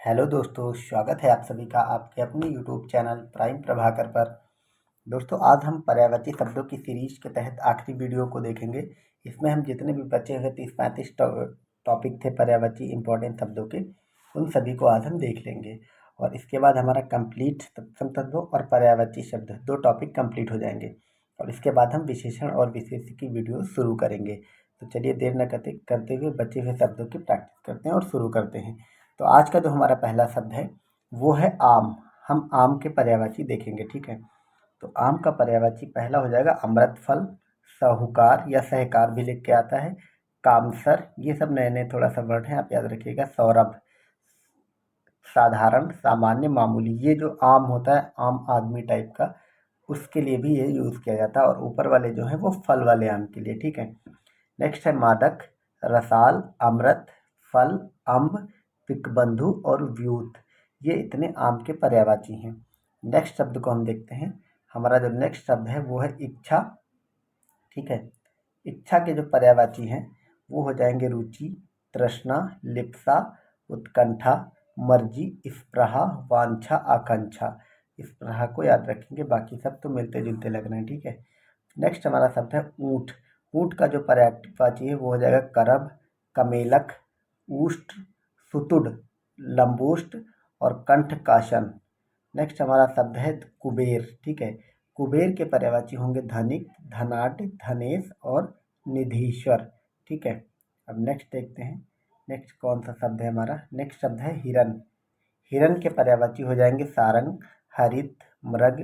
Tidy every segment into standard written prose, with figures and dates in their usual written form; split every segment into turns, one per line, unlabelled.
Hello दोस्तों, स्वागत है आप सभी का आपके अपने यूट्यूब चैनल प्राइम प्रभाकर पर। दोस्तों, आज हम पर्यायवाची शब्दों की सीरीज के तहत आखिरी वीडियो को देखेंगे। इसमें हम जितने भी बचे हुए 30-35 टॉपिक थे पर्यायवाची इंपॉर्टेंट शब्दों के, उन सभी को आज हम देख लेंगे। और इसके बाद हमारा कंप्लीट तत्सम तत्वों और पर्यायवाची शब्द 2 टॉपिक कंप्लीट हो जाएंगे। और इसके बाद हम विशेषण और विशेष्य की वीडियो शुरू करेंगे। तो चलिए देर न करते हुए बचे हुए शब्दों की प्रैक्टिस करते हैं और शुरू करते हैं। तो आज का जो हमारा पहला शब्द है वो है आम। हम आम के पर्यायवाची देखेंगे, ठीक है। तो आम का पर्यायवाची पहला हो जाएगा अमृत फल, साहूकार या सहकार भी लिख के आता है, कामसर, ये सब नए नए थोड़ा सा वर्ड है, आप याद रखिएगा। सौरभ, साधारण, सामान्य, मामूली, ये जो आम होता है आम आदमी टाइप का, उसके लिए भी ये यूज़ किया जाता है। और ऊपर वाले जो है वो फल वाले आम के लिए, ठीक है। नेक्स्ट है मादक, रसाल, अमृत, फल, अम्ब, पिकबंधु और व्यूत, ये इतने आम के पर्यायवाची हैं। नेक्स्ट शब्द को हम देखते हैं। हमारा जो नेक्स्ट शब्द है वो है इच्छा, ठीक है। इच्छा के जो पर्यायवाची हैं वो हो जाएंगे रुचि, तृष्णा, लिप्सा, उत्कंठा, मर्जी, स्पृहा, वांछा, आकांक्षा। स्पृहा को याद रखेंगे, बाकी सब तो मिलते जुलते लग रहे हैं, ठीक है। नेक्स्ट हमारा शब्द है ऊंट। ऊंट का जो पर्यायवाची है वो हो जाएगा करब, कमेलक, ऊष्ट, सुतुड, लंबोष्ट और कंठकाशन। नेक्स्ट हमारा शब्द है कुबेर, ठीक है। कुबेर के पर्यायवाची होंगे धनिक, धनाढ्य, धनेश और निधीश्वर, ठीक है। अब नेक्स्ट देखते हैं, नेक्स्ट कौन सा शब्द है हमारा। नेक्स्ट शब्द है हिरन। हिरन के पर्यायवाची हो जाएंगे सारंग, हरित, मृग,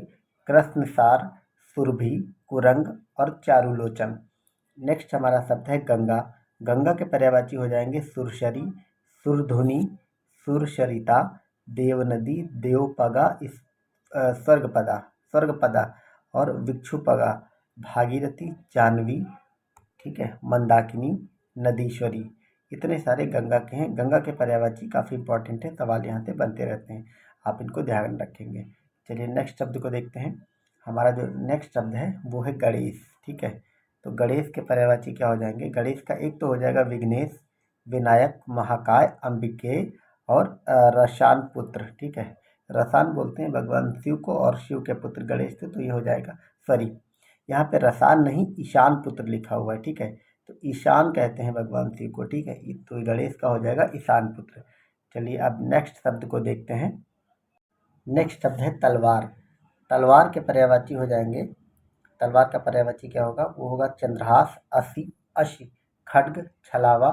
कृष्णसार, सुरभि, कुरंग और चारुलोचन। नेक्स्ट हमारा शब्द है गंगा। गंगा के पर्यायवाची हो जाएंगे सुरसरी, सुरधुनी, सुरसरिता, देवनदी, देवपगा, स्वर्गपदा, स्वर्गपदा और विक्षुपगा, भागीरथी, जाह्नवी, ठीक है, मंदाकिनी, नदीश्वरी। इतने सारे गंगा के हैं। गंगा के पर्यायवाची काफ़ी इंपॉर्टेंट है, सवाल यहाँ से बनते रहते हैं, आप इनको ध्यान रखेंगे। चलिए नेक्स्ट शब्द को देखते हैं। हमारा जो नेक्स्ट शब्द है वो है गणेश, ठीक है। तो गणेश के पर्यायवाची क्या हो जाएंगे। गणेश का एक तो हो जाएगा विघ्नेश, विनायक, महाकाय, अंबिके और रसान पुत्र, ठीक है। रसान बोलते हैं भगवान शिव को और शिव के पुत्र गणेश थे, तो ये हो जाएगा, सॉरी यहाँ पे रसान नहीं ईशान पुत्र लिखा हुआ है, ठीक है। तो ईशान कहते हैं भगवान शिव को, ठीक है। तो गणेश का हो जाएगा ईशान पुत्र। चलिए अब नेक्स्ट शब्द को देखते हैं। नेक्स्ट शब्द है तलवार। तलवार के पर्यायवाची हो जाएंगे, तलवार का पर्यायवाची क्या होगा, वो होगा चंद्रहास, असी, अशी, खड्ग, छलावा,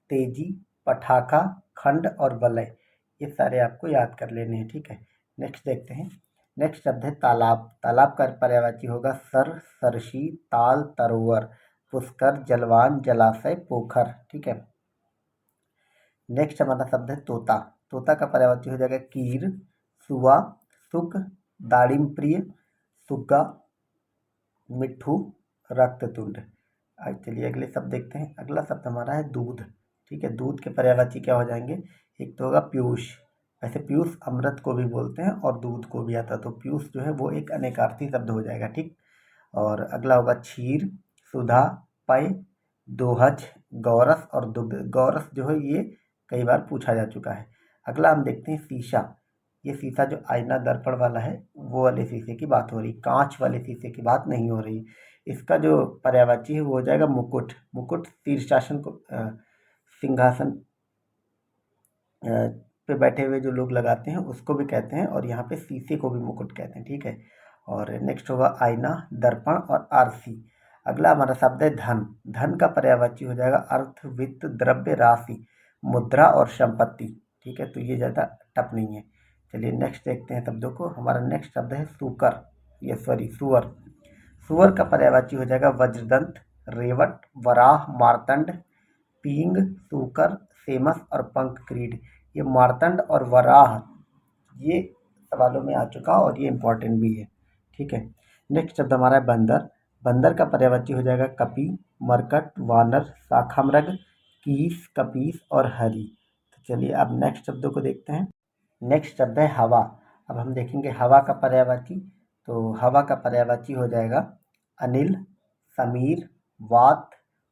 तेजी, पठाखा, खंड और वलय। ये सारे आपको याद कर लेने हैं, ठीक है। नेक्स्ट देखते हैं। नेक्स्ट शब्द है तालाब। तालाब का पर्यायवाची होगा सर, सरसी, ताल, तरोवर, पुष्कर, जलवान, जलाशय, पोखर, ठीक है। नेक्स्ट हमारा शब्द है तोता। तोता का पर्यायवाची हो जाएगा कीर, सुआ, सुक, दाड़िम प्रिय, सुग्गा, मिट्ठू, रक्ततुंड। चलिए अगले शब्द देखते हैं। अगला शब्द हमारा है दूध, ठीक है। दूध के पर्यायवाची क्या हो जाएंगे, एक तो होगा पीयूष। वैसे पीयूष अमृत को भी बोलते हैं और दूध को भी आता है, तो पीयूष जो है वो एक अनेकार्थी शब्द हो जाएगा, ठीक। और अगला होगा क्षीर, सुधा, पय, दोहज, गौरस और दुग्ध। गौरस जो है ये कई बार पूछा जा चुका है। अगला हम देखते हैं शीशा। ये शीशा जो आईना दर्पण वाला है वो वाले शीशे की बात हो रही, कांच वाले शीशे की बात नहीं हो रही। इसका जो पर्यायवाची है वो हो जाएगा मुकुट। मुकुट शीर्षासन को सिंहासन पे बैठे हुए जो लोग लगाते हैं उसको भी कहते हैं, और यहाँ पे शीशे को भी मुकुट कहते हैं, ठीक है। और नेक्स्ट होगा आईना, दर्पण और आरसी। अगला हमारा शब्द है धन। धन का पर्यायवाची हो जाएगा अर्थ, वित्त, द्रव्य, राशि, मुद्रा और संपत्ति, ठीक है। तो ये ज़्यादा टफ नहीं है। चलिए नेक्स्ट देखते हैं शब्दों को। हमारा नेक्स्ट शब्द है सूकर, ये सॉरी सुअर। सुअर का पर्यायवाची हो जाएगा वज्रदंत, रेवट, वराह, मार्तंड, पींग, सूकर, सेमस और पंखक्रीड। ये मार्तंड और वराह ये सवालों में आ चुका और ये इंपॉर्टेंट भी है, ठीक है। नेक्स्ट शब्द हमारा है बंदर। बंदर का पर्यायवाची हो जाएगा कपी, मरकट, वानर, शाखामृग, कीस, कपीस और हरि। तो चलिए अब नेक्स्ट शब्दों को देखते हैं। नेक्स्ट शब्द है हवा। अब हम देखेंगे हवा का पर्यायवाची। तो हवा का पर्यायवाची हो जाएगा अनिल, समीर, वात,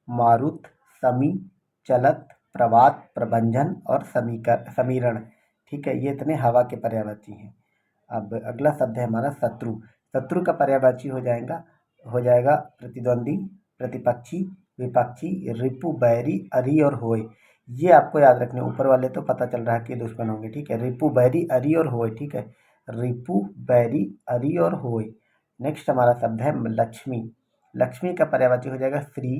मारुत, समी, चलत, प्रवात, प्रभंजन और समीरण, ठीक है, ये इतने हवा के पर्यायवाची हैं। अब अगला शब्द है हमारा शत्रु। शत्रु का पर्यायवाची हो जाएगा प्रतिद्वंदी, प्रतिपक्षी, विपक्षी, रिपु, बैरी, अरी और होय। ये आपको याद रखने, ऊपर वाले तो पता चल रहा है कि दुश्मन होंगे, ठीक है। रिपु, बैरी, अरी और होय, ठीक है। रिपु, बैरी, अरी और होय। नेक्स्ट हमारा शब्द है लक्ष्मी। लक्ष्मी का पर्यायवाची हो जाएगा श्री,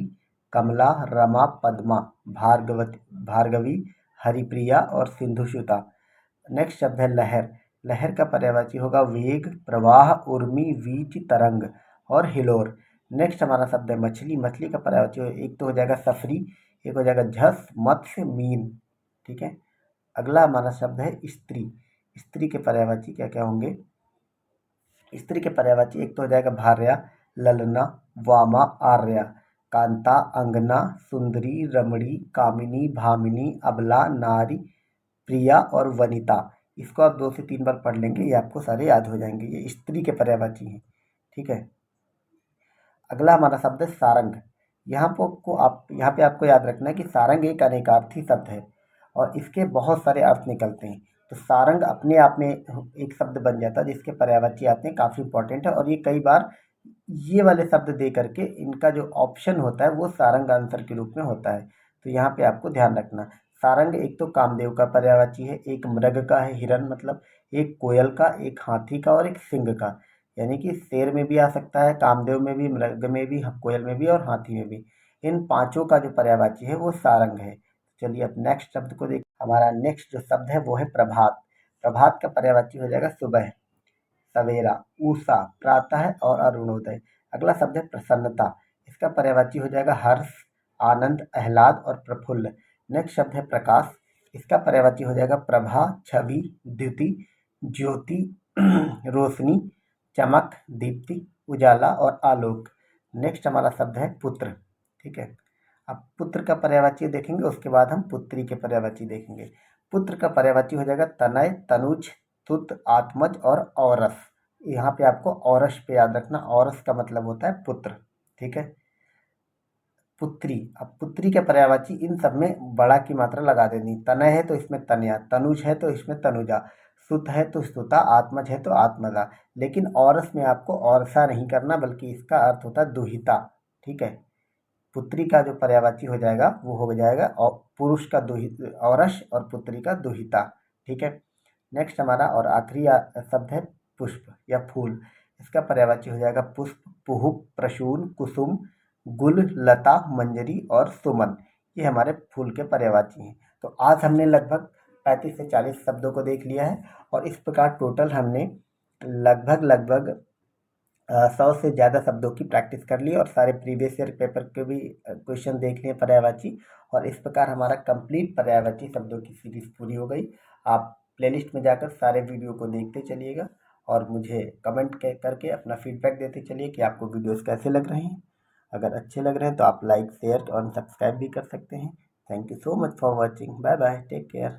कमला, रमा, पद्मा, भार्गवी, हरिप्रिया और सिंधुसुता। नेक्स्ट शब्द है लहर। लहर का पर्यायवाची होगा वेग, प्रवाह, उर्मी, वीच, तरंग और हिलोर। नेक्स्ट हमारा शब्द है मछली। मछली का पर्यायवाची एक तो हो जाएगा सफरी, एक हो जाएगा झस, मत्स्य, मीन, ठीक है। अगला हमारा शब्द है स्त्री। स्त्री के पर्यायवाची क्या क्या होंगे? स्त्री के पर्यायवाची एक तो हो जाएगा भार्या, ललना, वामा, आर्या, कांता, अंगना, सुंदरी, रमणी, कामिनी, भामिनी, अबला, नारी, प्रिया और वनिता। इसको आप 2 से 3 बार पढ़ लेंगे, ये आपको सारे याद हो जाएंगे। ये स्त्री के पर्यायवाची हैं, ठीक है। अगला हमारा शब्द है सारंग। यहाँ पे आपको याद रखना है कि सारंग एक अनेकार्थी शब्द है और इसके बहुत सारे अर्थ निकलते हैं। तो सारंग अपने आप में एक शब्द बन जाता है जिसके पर्यायवाची आते हैं, काफ़ी इंपॉर्टेंट है। और ये कई बार ये वाले शब्द दे करके इनका जो ऑप्शन होता है वो सारंग आंसर के रूप में होता है। तो यहाँ पे आपको ध्यान रखना, सारंग एक तो कामदेव का पर्यायवाची है, एक मृग का है हिरण मतलब, एक कोयल का, एक हाथी का और एक सिंह का। यानी कि शेर में भी आ सकता है, कामदेव में भी, मृग में भी, कोयल में भी और हाथी में भी। इन पांचों का जो पर्यायवाची है वो सारंग है। चलिए अब नेक्स्ट शब्द को देख। हमारा नेक्स्ट जो शब्द है वो है प्रभात। प्रभात का पर्यायवाची हो जाएगा सुबह, सवेरा, उषा, प्रातः और अरुणोदय। अगला शब्द है प्रसन्नता। इसका पर्यायवाची हो जाएगा हर्ष, आनंद, आह्लाद और प्रफुल्ल। नेक्स्ट शब्द है प्रकाश। इसका पर्यायवाची हो जाएगा प्रभा, छवि, द्युति, ज्योति, रोशनी, चमक, दीप्ति, उजाला और आलोक। नेक्स्ट हमारा शब्द है पुत्र, ठीक है। अब पुत्र का पर्यायवाची देखेंगे, उसके बाद हम पुत्री के पर्यायवाची देखेंगे। पुत्र का पर्यायवाची हो जाएगा तनय, तनुज, तुत, आत्मज और औरस। यहाँ पे आपको औरस पे याद रखना, औरस का मतलब होता है पुत्र, ठीक है। पुत्री, अब पुत्री के पर्यायवाची इन सब में बड़ा की मात्रा लगा देनी। तनय है तो इसमें तनया, तनुज है तो इसमें तनुजा, सुत है तो स्तुता, आत्मज है तो आत्मजा। लेकिन औरस में आपको औरसा नहीं करना, बल्कि इसका अर्थ होता है दुहिता, ठीक है। पुत्री का जो पर्यायवाची हो जाएगा वो हो जाएगा और पुरुष का औरस और पुत्री का दुहिता, ठीक है। नेक्स्ट हमारा और आखिरी शब्द है पुष्प या फूल। इसका पर्यायवाची हो जाएगा पुष्प, पुहुप, प्रसून, कुसुम, गुल, लता, मंजरी और सुमन। ये हमारे फूल के पर्यायवाची हैं। तो आज हमने लगभग 35 से 40 शब्दों को देख लिया है और इस प्रकार टोटल हमने लगभग 100 से ज़्यादा शब्दों की प्रैक्टिस कर ली और सारे प्रीवियस ईयर पेपर के भी क्वेश्चन देख लिए पर्यायवाची। और इस प्रकार हमारा कंप्लीट पर्यायवाची शब्दों की सीरीज पूरी हो गई। आप प्लेलिस्ट में जाकर सारे वीडियो को देखते चलिएगा और मुझे कमेंट करके अपना फीडबैक देते चलिए कि आपको वीडियोस कैसे लग रहे हैं। अगर अच्छे लग रहे हैं तो आप लाइक, शेयर और सब्सक्राइब भी कर सकते हैं। Thank you so much for watching. Bye bye, take care.